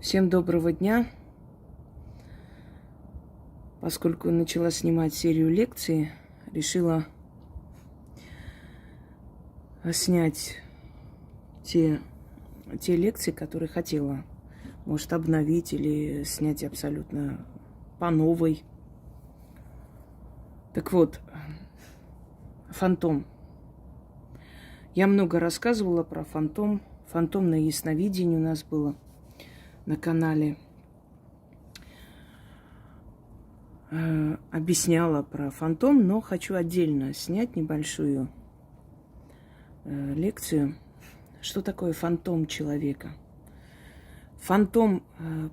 Всем доброго дня. Поскольку начала снимать серию лекций, решила снять те лекции, которые хотела. Может, обновить или снять абсолютно по новой. Так вот, фантом. Я много рассказывала про фантом. Фантомное ясновидение у нас было на канале. Объясняла про фантом, но хочу отдельно снять небольшую лекцию. Что такое фантом человека? Фантом,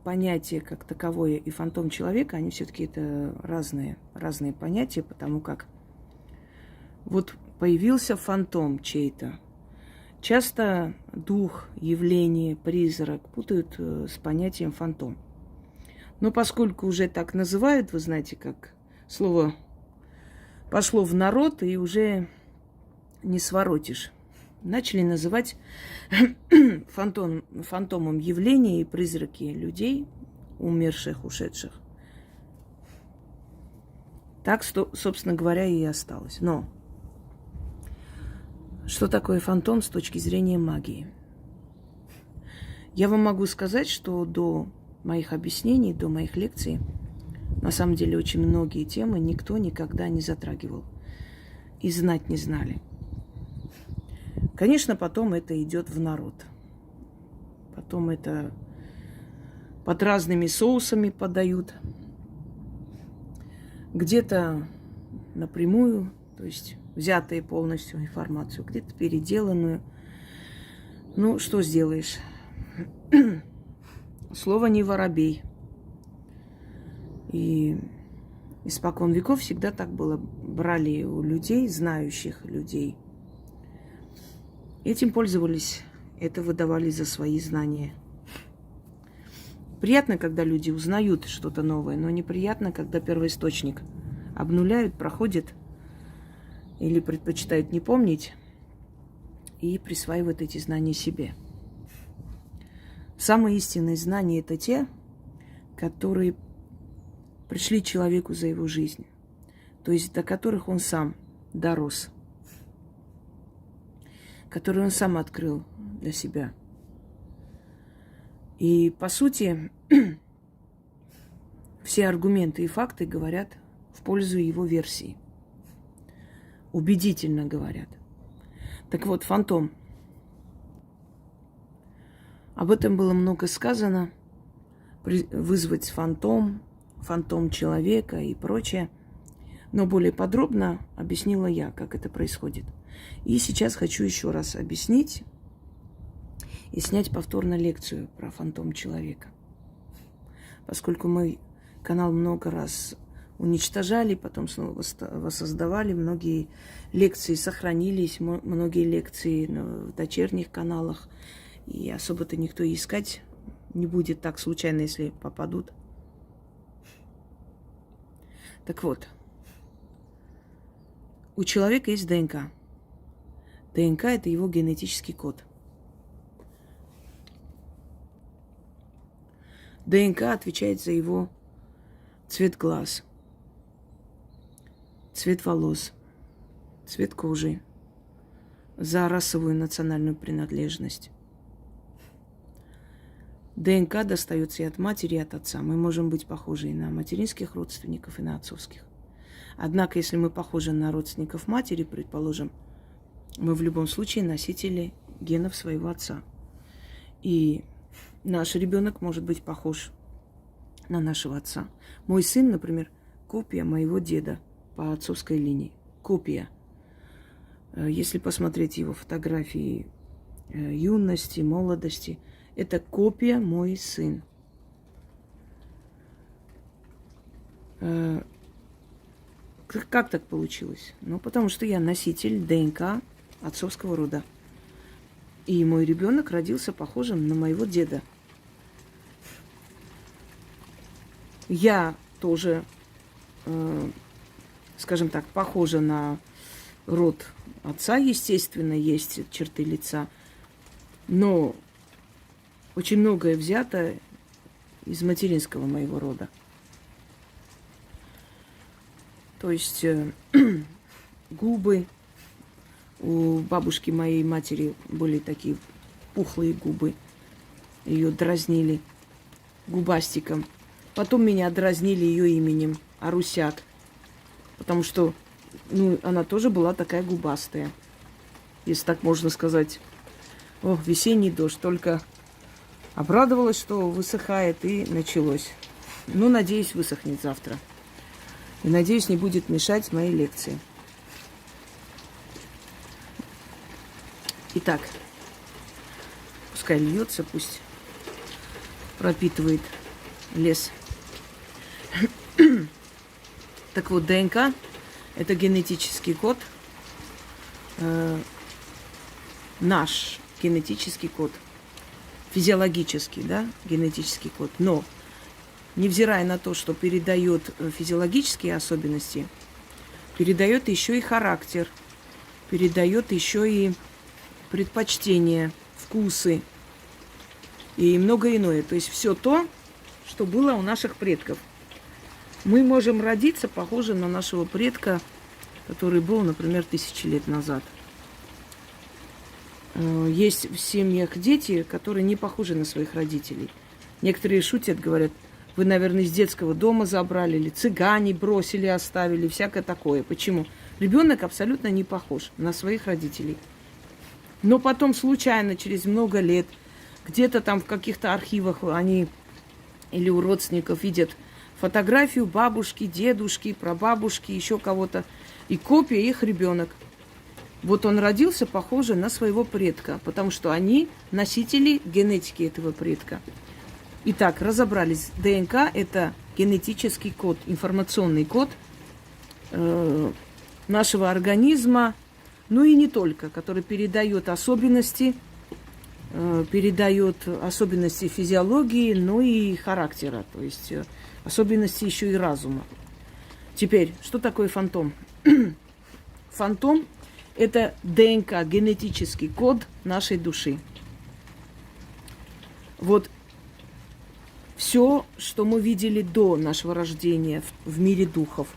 понятие как таковое, и фантом человека, они все-таки это разные понятия, потому как вот появился фантом чей-то. Часто дух, явление, призрак путают с понятием фантом. Но поскольку уже так называют, вы знаете, как слово пошло в народ и уже не своротишь. Начали называть фантомом явления и призраки людей, умерших, ушедших. Так, собственно говоря, и осталось. Но что такое фантом с точки зрения магии? Я вам могу сказать, что до моих объяснений, до моих лекций, на самом деле очень многие темы никто никогда не затрагивал и знать не знали. Конечно, потом это идет в народ. Потом это под разными соусами подают. Где-то напрямую, то есть взятые полностью информацию, где-то переделанную. Ну, что сделаешь? Слово не воробей. И испокон веков всегда так было. Брали у людей, знающих людей. Этим пользовались, это выдавали за свои знания. Приятно, когда люди узнают что-то новое, но неприятно, когда первоисточник обнуляют, проходят или предпочитают не помнить и присваивают эти знания себе. Самые истинные знания – это те, которые пришли человеку за его жизнь, то есть до которых он сам дорос, которые он сам открыл для себя. И, по сути, все аргументы и факты говорят в пользу его версии. Убедительно говорят. Так вот, фантом. Об этом было много сказано. Вызвать фантом человека и прочее. Но более подробно объяснила я, как это происходит. И сейчас хочу еще раз объяснить и снять повторно лекцию про фантом человека. Поскольку мой канал много раз уничтожали, потом снова воссоздавали, многие лекции сохранились, многие лекции в дочерних каналах. И особо-то никто искать не будет так случайно, если попадут. Так вот, у человека есть ДНК. ДНК – это его генетический код. ДНК отвечает за его цвет глаз, цвет волос, цвет кожи, за расовую национальную принадлежность. ДНК достается и от матери, и от отца. Мы можем быть похожи и на материнских родственников, и на отцовских. Однако, если мы похожи на родственников матери, предположим, мы в любом случае носители генов своего отца. И наш ребенок может быть похож на нашего отца. Мой сын, например, копия моего деда по отцовской линии. Копия. Если посмотреть его фотографии юности, молодости, это копия мой сын. Как так получилось? Ну, потому что я носитель ДНК отцовского рода. И мой ребенок родился похожим на моего деда. Я тоже, скажем так, похожа на род отца, естественно, есть черты лица. Но очень многое взято из материнского моего рода. То есть губы у бабушки моей матери были такие пухлые губы. Ее дразнили губастиком. Потом меня дразнили ее именем Арусяк. Потому что она тоже была такая губастая. Если так можно сказать. Ох, весенний дождь. Только обрадовалась, что высыхает, и началось. Надеюсь, высохнет завтра. И надеюсь, не будет мешать моей лекции. Итак, пускай льется, пусть пропитывает лес. Так вот, ДНК – это генетический код, наш генетический код, физиологический, да, генетический код. Но, невзирая на то, что передает физиологические особенности, передает еще и характер, передает еще и предпочтения, вкусы и многое иное. То есть все то, что было у наших предков. Мы можем родиться похожим на нашего предка, который был, например, 1000 лет назад. Есть в семьях дети, которые не похожи на своих родителей. Некоторые шутят, говорят, вы, наверное, из детского дома забрали, или цыгане бросили, оставили, всякое такое. Почему? Ребенок абсолютно не похож на своих родителей. Но потом случайно, через много лет, где-то там в каких-то архивах они или у родственников видят фотографию бабушки, дедушки, прабабушки, еще кого-то, и копия их ребенок. Вот он родился похоже на своего предка, потому что они носители генетики этого предка. Итак, разобрались. ДНК – это генетический код, информационный код нашего организма, и не только, который передает особенности физиологии, но и характера, то есть особенности еще и разума. Теперь, что такое фантом? Фантом – это ДНК, генетический код нашей души. Вот все, что мы видели до нашего рождения в мире духов,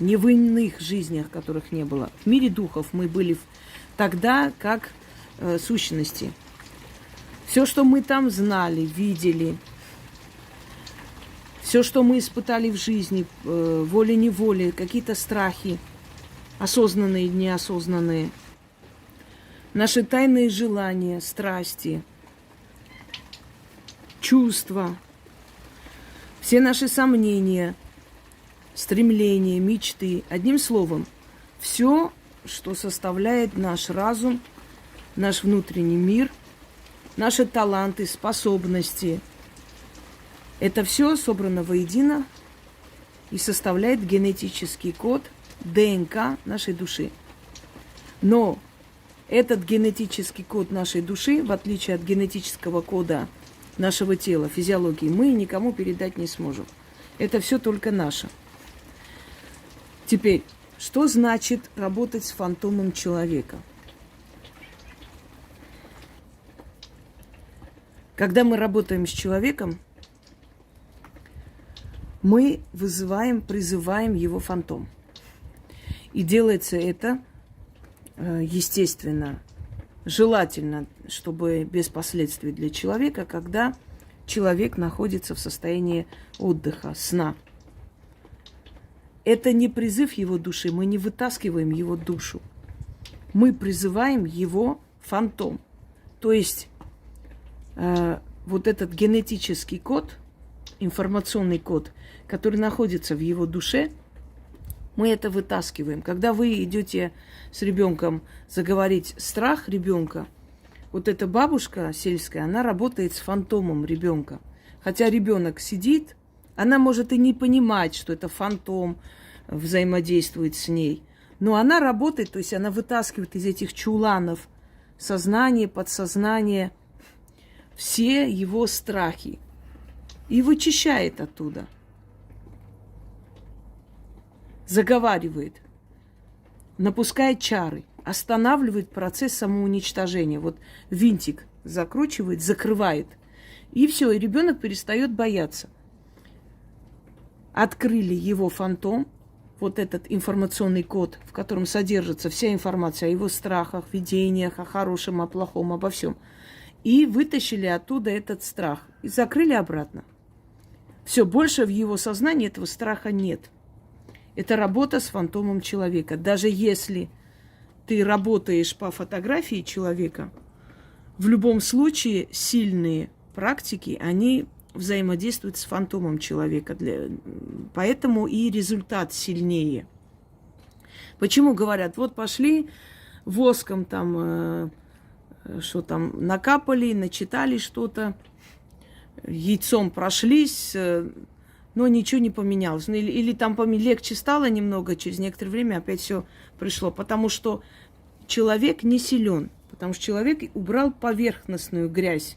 не в иных жизнях, которых не было. В мире духов мы были тогда как сущности. Все, что мы там знали, видели, все, что мы испытали в жизни, волей-неволей, какие-то страхи, осознанные и неосознанные, наши тайные желания, страсти, чувства, все наши сомнения, стремления, мечты. Одним словом, все, что составляет наш разум, наш внутренний мир, наши таланты, способности. Это все собрано воедино и составляет генетический код ДНК нашей души. Но этот генетический код нашей души, в отличие от генетического кода нашего тела, физиологии, мы никому передать не сможем. Это все только наше. Теперь, что значит работать с фантомом человека? Когда мы работаем с человеком, мы призываем его фантом. И делается это, естественно, желательно, чтобы без последствий для человека, когда человек находится в состоянии отдыха, сна. Это не призыв его души, мы не вытаскиваем его душу. Мы призываем его фантом. То есть вот этот генетический код, информационный код, который находится в его душе, мы это вытаскиваем. Когда вы идете с ребенком заговорить страх ребенка, вот эта бабушка сельская, она работает с фантомом ребенка. Хотя ребенок сидит, она может и не понимать, что это фантом взаимодействует с ней. Но она работает, то есть она вытаскивает из этих чуланов сознание, подсознание, все его страхи и вычищает оттуда. Заговаривает, напускает чары, останавливает процесс самоуничтожения. Вот винтик закручивает, закрывает. И все, и ребенок перестает бояться. Открыли его фантом, вот этот информационный код, в котором содержится вся информация о его страхах, видениях, о хорошем, о плохом, обо всем. И вытащили оттуда этот страх. И закрыли обратно. Все, больше в его сознании этого страха нет. Это работа с фантомом человека. Даже если ты работаешь по фотографии человека, в любом случае сильные практики, они взаимодействуют с фантомом человека. Поэтому и результат сильнее. Почему говорят, вот пошли воском там, что там, накапали, начитали что-то, яйцом прошлись, но ничего не поменялось. Или там легче стало немного, через некоторое время опять все пришло. Потому что человек не силен, потому что человек убрал поверхностную грязь.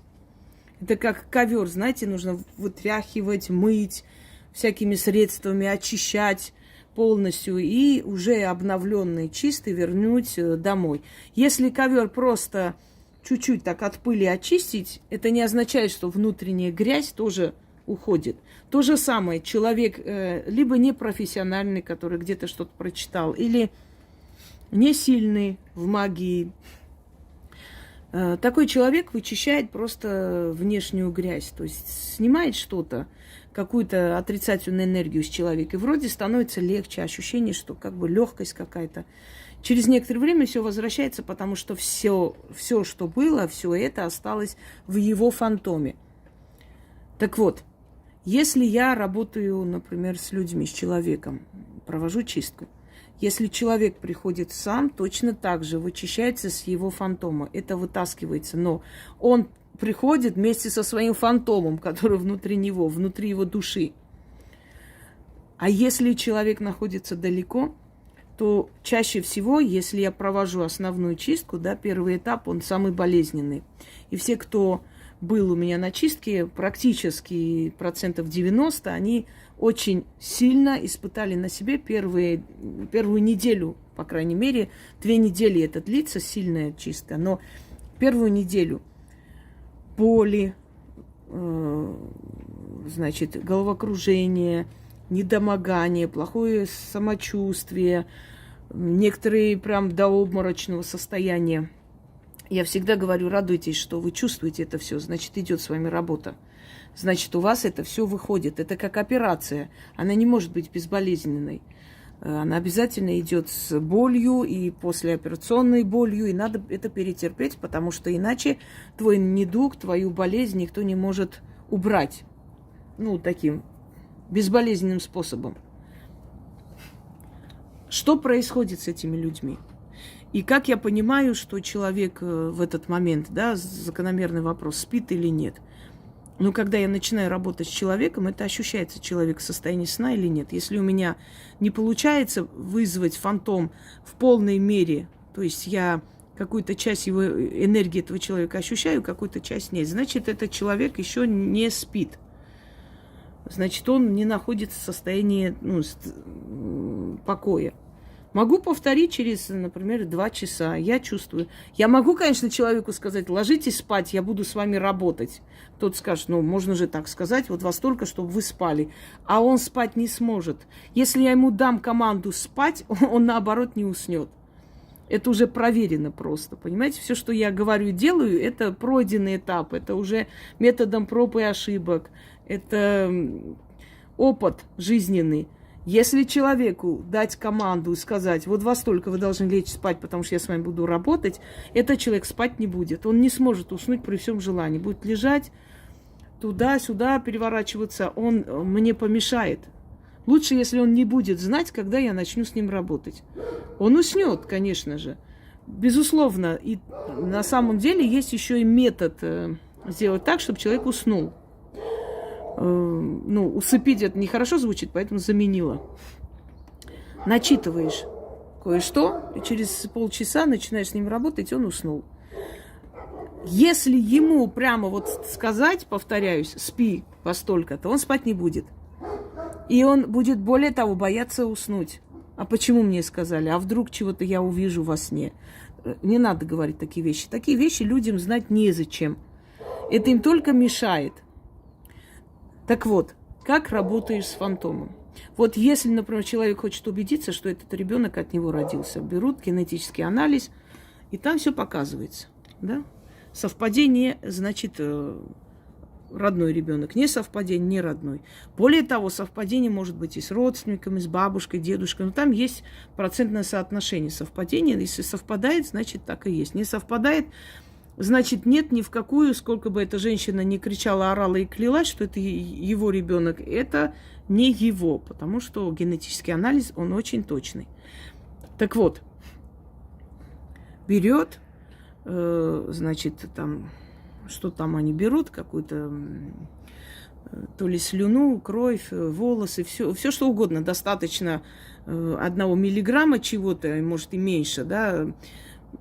Это как ковер, знаете, нужно вытряхивать, мыть, всякими средствами очищать полностью и уже обновленный, чистый вернуть домой. Если ковер просто чуть-чуть так от пыли очистить, это не означает, что внутренняя грязь тоже уходит. То же самое, человек либо непрофессиональный, который где-то что-то прочитал, или не сильный в магии. Такой человек вычищает просто внешнюю грязь, то есть снимает что-то, какую-то отрицательную энергию с человека, и вроде становится легче, ощущение, что как бы легкость какая-то. Через некоторое время все возвращается, потому что все, что было, все это осталось в его фантоме. Так вот, если я работаю, например, с людьми, с человеком, провожу чистку, если человек приходит сам, точно так же вычищается с его фантома. Это вытаскивается. Но он приходит вместе со своим фантомом, который внутри него, внутри его души. А если человек находится далеко, то чаще всего, если я провожу основную чистку, да, первый этап, он самый болезненный. И все, кто был у меня на чистке, практически 90%, они очень сильно испытали на себе первую неделю, по крайней мере, 2 недели это длится, сильная чистка, но первую неделю боли, значит, головокружение, недомогание, плохое самочувствие, некоторые прям до обморочного состояния. Я всегда говорю, радуйтесь, что вы чувствуете это все, значит, идет с вами работа. Значит, у вас это все выходит. Это как операция. Она не может быть безболезненной. Она обязательно идет с болью и послеоперационной болью, и надо это перетерпеть, потому что иначе твой недуг, твою болезнь никто не может убрать. Ну, таким безболезненным способом. Что происходит с этими людьми? И как я понимаю, что человек в этот момент, да, закономерный вопрос, спит или нет. Но когда я начинаю работать с человеком, это ощущается, человек в состоянии сна или нет. Если у меня не получается вызвать фантом в полной мере, то есть я какую-то часть его энергии этого человека ощущаю, какую-то часть нет, значит, этот человек еще не спит. Значит, он не находится в состоянии покоя. Могу повторить через, например, 2 часа. Я чувствую. Я могу, конечно, человеку сказать, ложитесь спать, я буду с вами работать. Тот скажет, можно же так сказать, вот вас только, чтобы вы спали. А он спать не сможет. Если я ему дам команду спать, он наоборот не уснет. Это уже проверено просто, понимаете? Все, что я говорю и делаю, это пройденный этап. Это уже методом проб и ошибок. Это опыт жизненный. Если человеку дать команду и сказать, вот во столько вы должны лечь спать, потому что я с вами буду работать, этот человек спать не будет. Он не сможет уснуть при всем желании. Будет лежать туда-сюда, переворачиваться. Он мне помешает. Лучше, если он не будет знать, когда я начну с ним работать. Он уснет, конечно же. Безусловно. И на самом деле есть еще и метод сделать так, чтобы человек уснул. Усыпить это нехорошо звучит, поэтому заменила. Начитываешь кое-что, и через полчаса начинаешь с ним работать, он уснул. Если ему прямо вот сказать, повторяюсь, спи во столько-то, он спать не будет. И он будет, более того, бояться уснуть. А почему мне сказали? А вдруг чего-то я увижу во сне? Не надо говорить такие вещи. Такие вещи людям знать незачем. Это им только мешает. Так вот, как работаешь с фантомом? Вот если, например, человек хочет убедиться, что этот ребенок от него родился, берут генетический анализ, и там все показывается. Да? Совпадение, значит, родной ребенок. Не совпадение, не родной. Более того, совпадение может быть и с родственниками, и с бабушкой, дедушкой. Но там есть процентное соотношение совпадения. Если совпадает, значит, так и есть. Не совпадает, значит, нет ни в какую, сколько бы эта женщина ни кричала, орала и клялась, что это его ребенок, это не его, потому что генетический анализ, он очень точный. Так вот, берет, значит, там, что там они берут, какую-то, то ли слюну, кровь, волосы, все что угодно, достаточно 1 миллиграмма чего-то, может и меньше, да,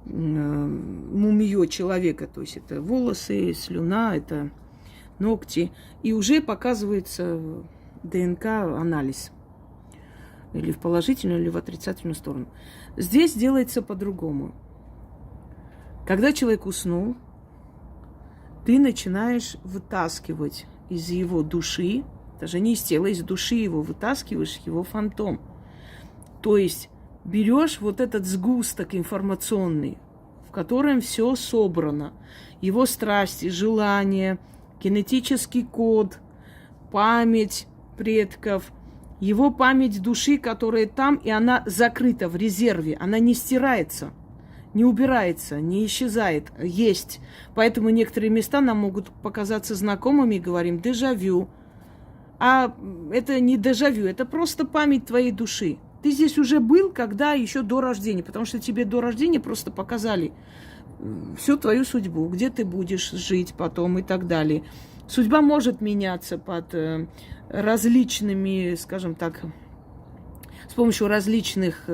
мумиё человека, то есть это волосы, слюна, это ногти, и уже показывается ДНК-анализ. Или в положительную, или в отрицательную сторону. Здесь делается по-другому. Когда человек уснул, ты начинаешь вытаскивать из его души, даже не из тела, из души его вытаскиваешь его фантом. То есть берешь вот этот сгусток информационный, в котором все собрано. Его страсти, желания, генетический код, память предков, его память души, которая там, и она закрыта в резерве, она не стирается, не убирается, не исчезает, есть. Поэтому некоторые места нам могут показаться знакомыми, говорим, дежавю. А это не дежавю, это просто память твоей души. Ты здесь уже был, когда еще до рождения, потому что тебе до рождения просто показали всю твою судьбу, где ты будешь жить потом и так далее. Судьба может меняться под различными, скажем так, с помощью различных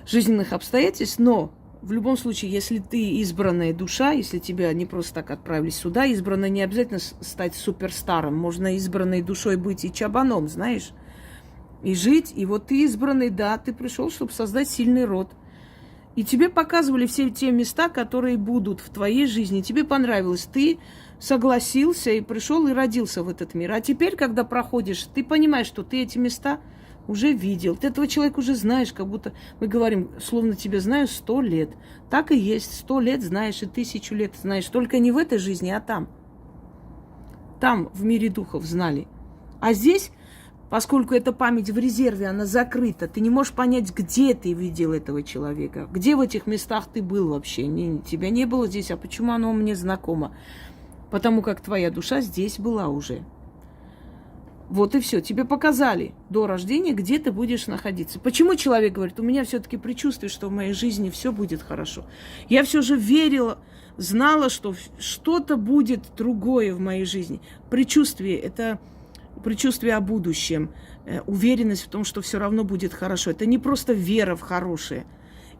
жизненных обстоятельств, но в любом случае, если ты избранная душа, если тебя не просто так отправили сюда, избранная не обязательно стать суперстаром, можно избранной душой быть и чабаном, знаешь, и жить, и вот ты избранный, да, ты пришел, чтобы создать сильный род. И тебе показывали все те места, которые будут в твоей жизни. Тебе понравилось, ты согласился и пришел и родился в этот мир. А теперь, когда проходишь, ты понимаешь, что ты эти места уже видел. Ты этого человека уже знаешь, как будто мы говорим, словно тебя знаю 100 лет. Так и есть, 100 лет знаешь и 1000 лет знаешь. Только не в этой жизни, а там. Там, в мире духов, знали. А здесь, поскольку эта память в резерве, она закрыта, ты не можешь понять, где ты видел этого человека, где в этих местах ты был вообще. Тебя не было здесь, а почему оно мне знакомо? Потому как твоя душа здесь была уже. Вот и все. Тебе показали до рождения, где ты будешь находиться. Почему человек говорит, у меня все-таки предчувствие, что в моей жизни все будет хорошо. Я все же верила, знала, что что-то будет другое в моей жизни. Предчувствие – это предчувствие о будущем, уверенность в том, что все равно будет хорошо. Это не просто вера в хорошее.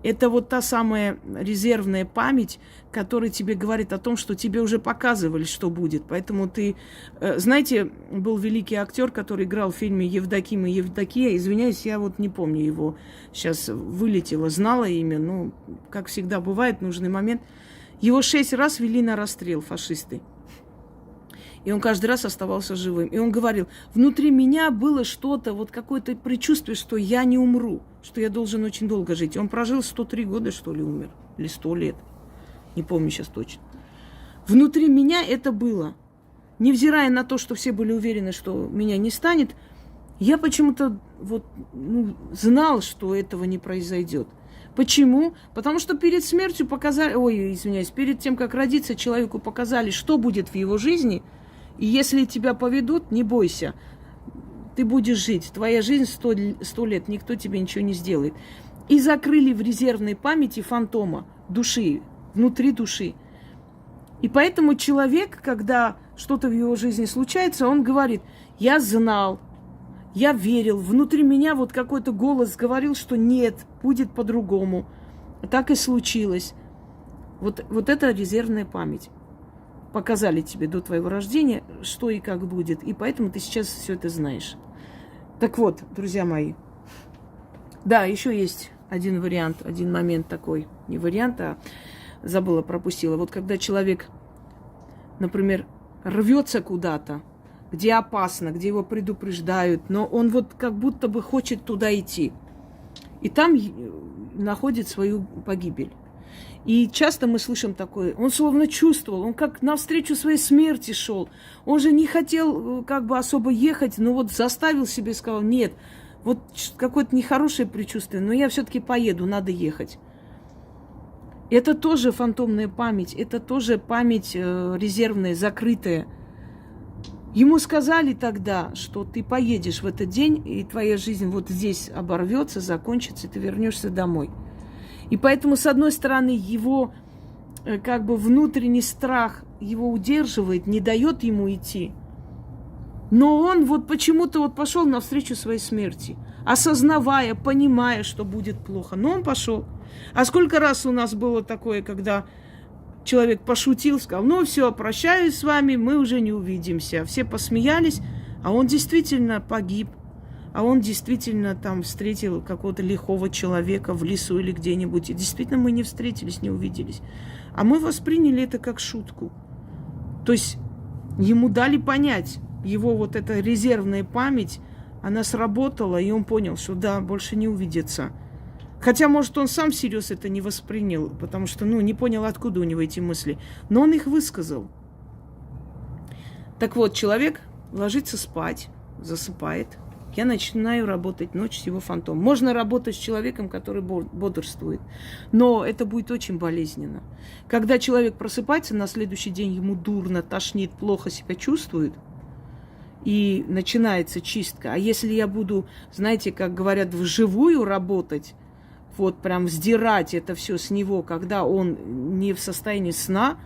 Это вот та самая резервная память, которая тебе говорит о том, что тебе уже показывали, что будет. Поэтому ты... Знаете, был великий актер, который играл в фильме «Евдоким и Евдокия». Извиняюсь, я вот не помню его. Сейчас вылетело, знала имя. Ну, как всегда бывает, в нужный момент. Его 6 раз вели на расстрел фашисты. И он каждый раз оставался живым. И он говорил, внутри меня было что-то, вот какое-то предчувствие, что я не умру, что я должен очень долго жить. И он прожил 103 года, что ли, умер. Или 100 лет. Не помню сейчас точно. Внутри меня это было. Невзирая на то, что все были уверены, что меня не станет, я почему-то вот, знал, что этого не произойдет. Почему? Потому что перед смертью показали... Ой, извиняюсь. Перед тем, как родиться, человеку показали, что будет в его жизни. И если тебя поведут, не бойся. Ты будешь жить. Твоя жизнь 100 лет. Никто тебе ничего не сделает. И закрыли в резервной памяти фантома души, внутри души. И поэтому человек, когда что-то в его жизни случается, он говорит, я знал, я верил, внутри меня вот какой-то голос говорил, что нет, будет по-другому. Так и случилось. Вот это резервная память. Показали тебе до твоего рождения, что и как будет. И поэтому ты сейчас все это знаешь. Так вот, друзья мои. Да, еще есть один вариант, один момент такой. Не вариант, а забыла, пропустила. Вот когда человек например, рвется куда-то, где опасно, где его предупреждают, но он вот как будто бы хочет туда идти. И там находит свою погибель. И часто мы слышим такое, он словно чувствовал, он как навстречу своей смерти шел. Он же не хотел как бы особо ехать, но вот заставил себе, сказал, нет, вот какое-то нехорошее предчувствие, но я все-таки поеду, надо ехать. Это тоже фантомная память, это тоже память резервная, закрытая. Ему сказали тогда, что ты поедешь в этот день, и твоя жизнь вот здесь оборвется, закончится, и ты вернешься домой. И поэтому, с одной стороны, его как бы внутренний страх его удерживает, не дает ему идти. Но он вот почему-то вот пошел навстречу своей смерти, осознавая, понимая, что будет плохо. Но он пошел. А сколько раз у нас было такое, когда человек пошутил, сказал, ну все, прощаюсь с вами, мы уже не увидимся. Все посмеялись, а он действительно погиб. А он действительно там встретил какого-то лихого человека в лесу или где-нибудь. И действительно мы не встретились, не увиделись. А мы восприняли это как шутку. То есть ему дали понять, его вот эта резервная память, она сработала, и он понял, что да, больше не увидится. Хотя, может, он сам всерьез это не воспринял, потому что, не понял, откуда у него эти мысли. Но он их высказал. Так вот, человек ложится спать, засыпает. Я начинаю работать ночь с его фантомом. Можно работать с человеком, который бодрствует, но это будет очень болезненно. Когда человек просыпается, на следующий день ему дурно, тошнит, плохо себя чувствует, и начинается чистка. А если я буду, знаете, как говорят, вживую работать, вот прям сдирать это все с него, когда он не в состоянии сна,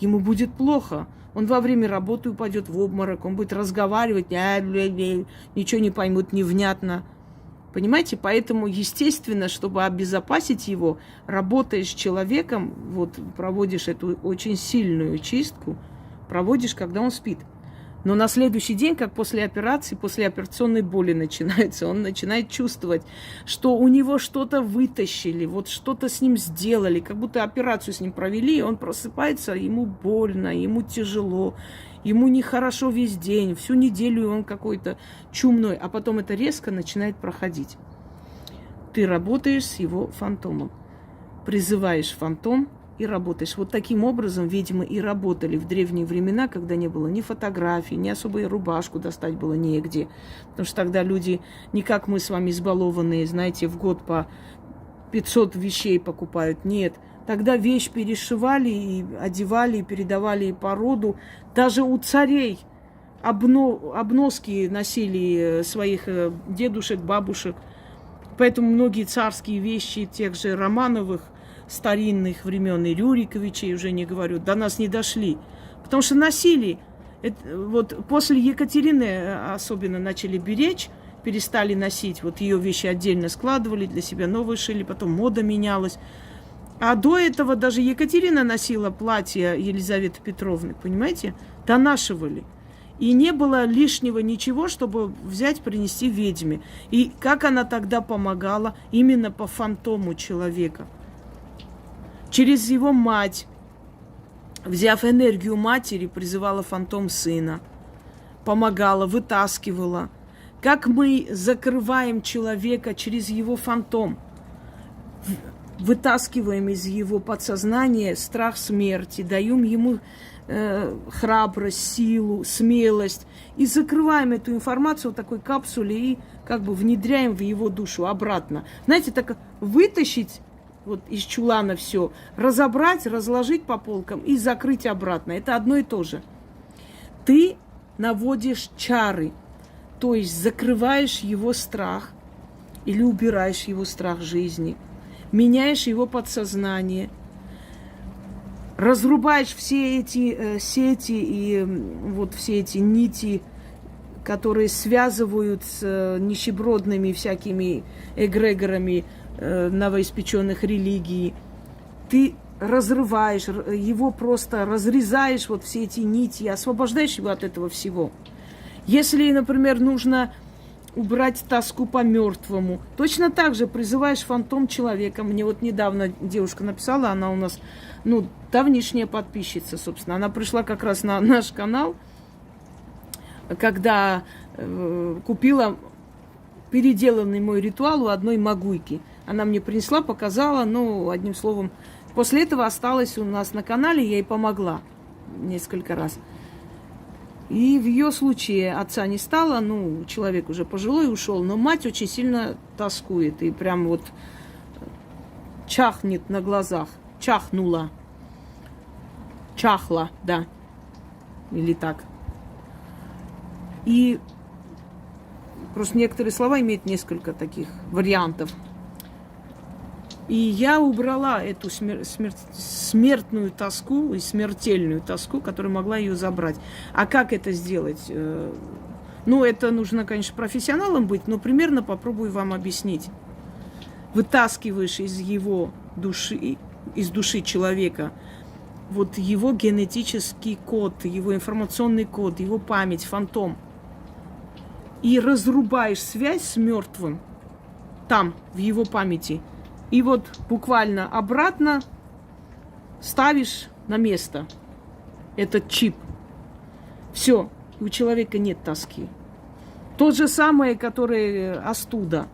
ему будет плохо. Он во время работы упадет в обморок, он будет разговаривать, ничего не поймут, невнятно. Понимаете? Поэтому, естественно, чтобы обезопасить его, работаешь с человеком, вот проводишь эту очень сильную чистку, проводишь, когда он спит. Но на следующий день, как после операции, после операционной боли начинается, он начинает чувствовать, что у него что-то вытащили, вот что-то с ним сделали, как будто операцию с ним провели, и он просыпается, ему больно, ему тяжело, ему нехорошо весь день, всю неделю он какой-то чумной, а потом это резко начинает проходить. Ты работаешь с его фантомом, призываешь фантом, и работаешь. Вот таким образом ведьмы и работали в древние времена, когда не было ни фотографий, ни особой рубашку достать было негде. Потому что тогда люди, не как мы с вами избалованные, знаете, в год по 500 вещей покупают. Нет. Тогда вещь перешивали и одевали, и передавали по роду. Даже у царей обноски носили своих дедушек, бабушек. Поэтому многие царские вещи тех же Романовых, старинных времен и Рюриковичей, уже не говорю, до нас не дошли. Потому что носили. Вот после Екатерины особенно начали беречь, перестали носить. Вот ее вещи отдельно складывали, для себя новые шили, потом мода менялась. А до этого даже Екатерина носила платье Елизаветы Петровны, понимаете? Донашивали. И не было лишнего ничего, чтобы взять, принести ведьме. И как она тогда помогала? Именно по фантому человека. Через его мать, взяв энергию матери, призывала фантом сына, помогала, вытаскивала. Как мы закрываем человека через его фантом, вытаскиваем из его подсознания страх смерти, даем ему храбрость, силу, смелость и закрываем эту информацию в такой капсуле и как бы внедряем в его душу обратно. Знаете, так вытащить вот из чулана все, разобрать, разложить по полкам и закрыть обратно. Это одно и то же. Ты наводишь чары, то есть закрываешь его страх или убираешь его страх жизни, меняешь его подсознание, разрубаешь все эти сети и вот все эти нити, которые связывают с нищебродными всякими эгрегорами новоиспеченных религий. Ты разрываешь его, просто разрезаешь вот все эти нити, освобождаешь его от этого всего. Если, например, нужно убрать тоску по мертвому, точно так же призываешь фантом человека. Мне вот недавно девушка написала, она у нас ну, давнишняя подписчица, собственно. Она пришла как раз на наш канал, когда купила переделанный мой ритуал у одной магуйки. Она мне принесла, показала, ну, одним словом. После этого осталась у нас на канале, я ей помогла несколько раз. И в ее случае отца не стало, ну, человек уже пожилой ушел, но мать очень сильно тоскует и прям вот чахнет на глазах. Чахнула. Чахла, да. Или так. И просто некоторые слова имеют несколько таких вариантов. И я убрала эту смертную тоску и смертельную тоску, которая могла ее забрать. А как это сделать? Ну, это нужно, конечно, профессионалом быть, но примерно попробую вам объяснить. Вытаскиваешь из его души, из души человека, вот его генетический код, его информационный код, его память, фантом, и разрубаешь связь с мертвым там, в его памяти. И вот буквально обратно ставишь на место этот чип. Все, у человека нет тоски. То же самое, которое остуда.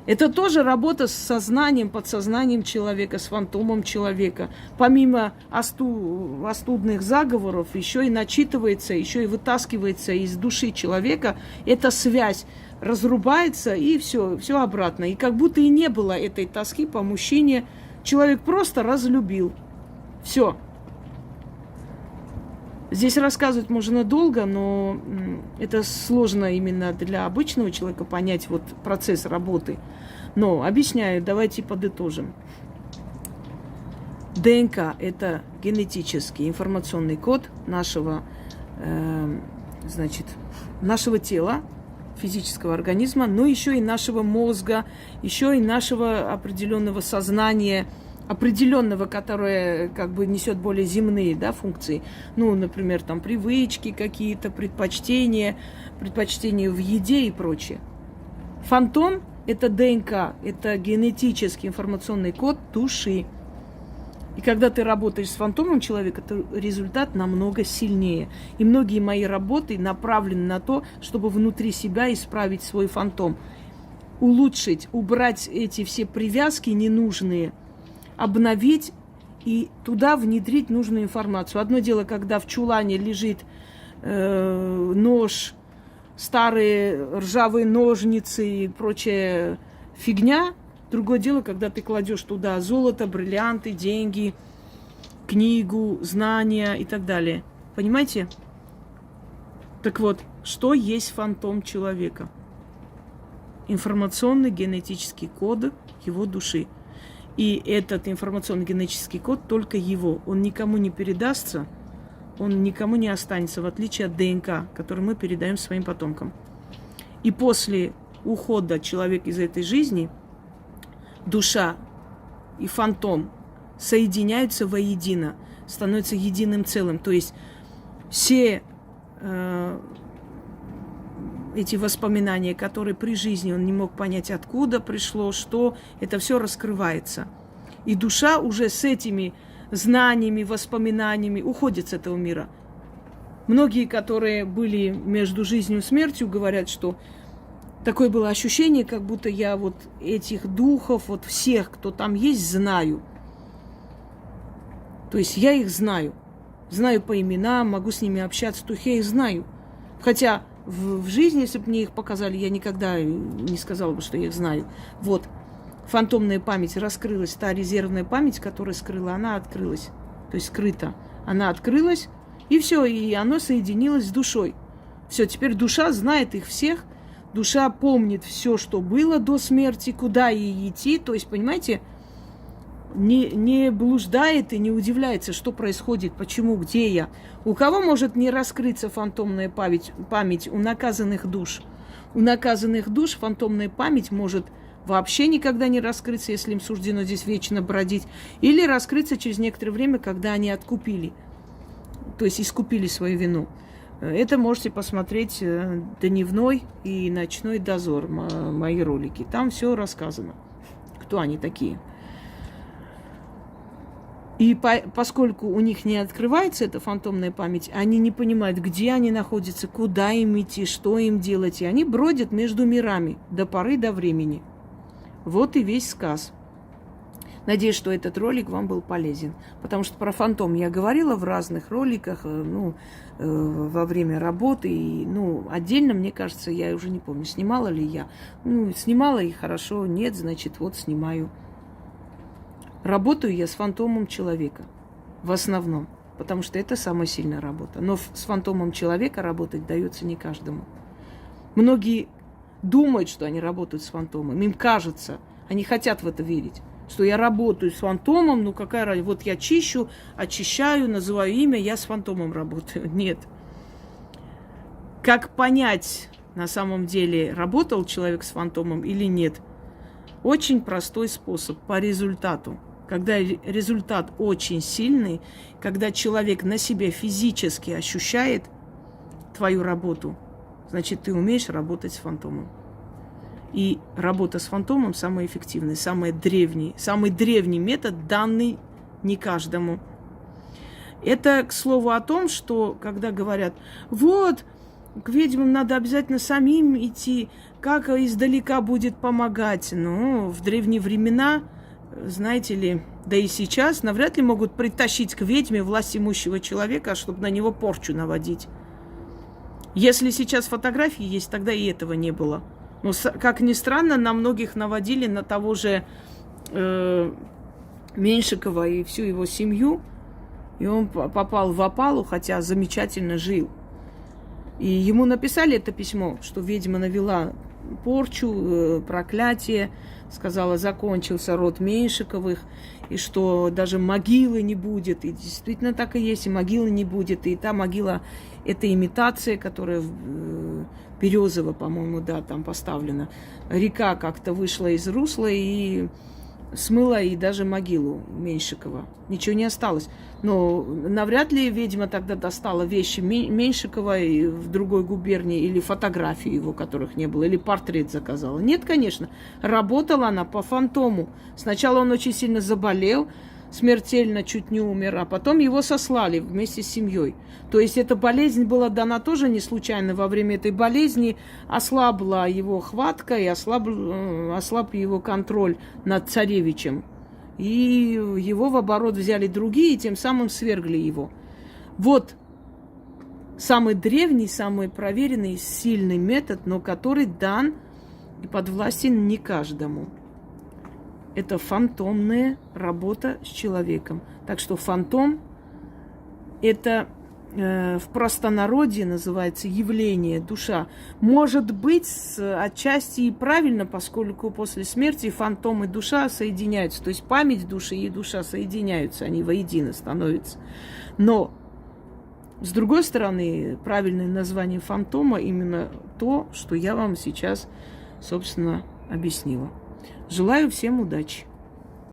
Это тоже работа с сознанием, подсознанием человека, с фантомом человека. Помимо остудных заговоров, еще и начитывается, еще и вытаскивается из души человека эта связь. Разрубается, и все обратно. И как будто и не было этой тоски по мужчине. Человек просто разлюбил. Все. Здесь рассказывать можно долго, но это сложно именно для обычного человека понять вот процесс работы. Но объясняю, давайте подытожим. ДНК – это генетический информационный код нашего тела, физического организма, но еще и нашего мозга, еще и нашего определенного сознания, определенного, которое как бы несет более земные, да, функции. Ну, например, там привычки какие-то, предпочтения в еде и прочее. Фантом – это ДНК, это генетический информационный код души. И когда ты работаешь с фантомом человека, то результат намного сильнее. И многие мои работы направлены на то, чтобы внутри себя исправить свой фантом. Улучшить, убрать эти все привязки ненужные, обновить и туда внедрить нужную информацию. Одно дело, когда в чулане лежит нож, старые ржавые ножницы и прочая фигня. Другое дело, когда ты кладешь туда золото, бриллианты, деньги, книгу, знания и так далее. Понимаете? Так вот, что есть фантом человека? Информационный генетический код его души. И этот информационный генетический код только его. Он никому не передастся, он никому не останется, в отличие от ДНК, который мы передаем своим потомкам. И после ухода человека из этой жизни душа и фантом соединяются воедино, становятся единым целым. То есть все эти воспоминания, которые при жизни он не мог понять, откуда пришло, что, это все раскрывается. И душа уже с этими знаниями, воспоминаниями уходит с этого мира. Многие, которые были между жизнью и смертью, говорят, что такое было ощущение, как будто я вот этих духов, вот всех, кто там есть, знаю. То есть я их знаю. Знаю по именам, могу с ними общаться, то есть я их знаю. Хотя в жизни, если бы мне их показали, я никогда не сказала бы, что я их знаю. Вот. Фантомная память раскрылась, та резервная память, которая скрыла, она открылась. То есть скрыта. Она открылась, и все, и оно соединилось с душой. Все, теперь душа знает их всех, душа помнит все, что было до смерти, куда ей идти. То есть, понимаете, не блуждает и не удивляется, что происходит, почему, где я. У кого может не раскрыться фантомная память? У наказанных душ. У наказанных душ фантомная память может вообще никогда не раскрыться, если им суждено здесь вечно бродить, или раскрыться через некоторое время, когда они откупили, то есть искупили свою вину. Это можете посмотреть «Дневной» и «Ночной дозор», мои ролики. Там все рассказано, кто они такие. И поскольку у них не открывается эта фантомная память, они не понимают, где они находятся, куда им идти, что им делать. И они бродят между мирами до поры до времени. Вот и весь сказ. Надеюсь, что этот ролик вам был полезен. Потому что про фантом я говорила в разных роликах, во время работы. И, отдельно, мне кажется, я уже не помню, снимала ли я. Снимала и хорошо, нет, значит, вот снимаю. Работаю я с фантомом человека в основном, потому что это самая сильная работа. Но с фантомом человека работать дается не каждому. Многие думают, что они работают с фантомом. Им кажется, они хотят в это верить, что я работаю с фантомом, какая разница, вот я чищу, очищаю, называю имя, я с фантомом работаю. Нет. Как понять, на самом деле, работал человек с фантомом или нет? Очень простой способ, по результату. Когда результат очень сильный, когда человек на себе физически ощущает твою работу, значит, ты умеешь работать с фантомом. И работа с фантомом самая эффективная, самый древний метод, данный не каждому. Это, к слову, о том, что, когда говорят, вот, к ведьмам надо обязательно самим идти, как издалека будет помогать. В древние времена, знаете ли, да и сейчас навряд ли могут притащить к ведьме власть имущего человека, чтобы на него порчу наводить. Если сейчас фотографии есть, тогда и этого не было. Но, как ни странно, на многих наводили на того же Меньшикова и всю его семью, и он попал в опалу, хотя замечательно жил. И ему написали это письмо, что ведьма навела порчу, проклятие, сказала, закончился род Меньшиковых, и что даже могилы не будет. И действительно так и есть, и могилы не будет. И та могила – это имитация, которая Березово, по-моему, там поставлена. Река как-то вышла из русла и смыла и даже могилу Меньшикова. Ничего не осталось. Но навряд ли ведьма тогда достала вещи Меньшикова в другой губернии или фотографии его, которых не было, или портрет заказала. Нет, конечно. Работала она по фантому. Сначала он очень сильно заболел, смертельно чуть не умер, а потом его сослали вместе с семьей. То есть эта болезнь была дана тоже не случайно. Во время этой болезни ослабла его хватка и ослаб его контроль над царевичем. И его в оборот взяли другие, и тем самым свергли его. Вот самый древний, самый проверенный, сильный метод, но который дан и подвластен не каждому. Это фантомная работа с человеком. Так что фантом – это в простонародье называется явление, душа. Может быть, отчасти и правильно, поскольку после смерти фантом и душа соединяются. То есть память души и душа соединяются, они воедино становятся. Но, с другой стороны, правильное название фантома именно то, что я вам сейчас, собственно, объяснила. Желаю всем удачи!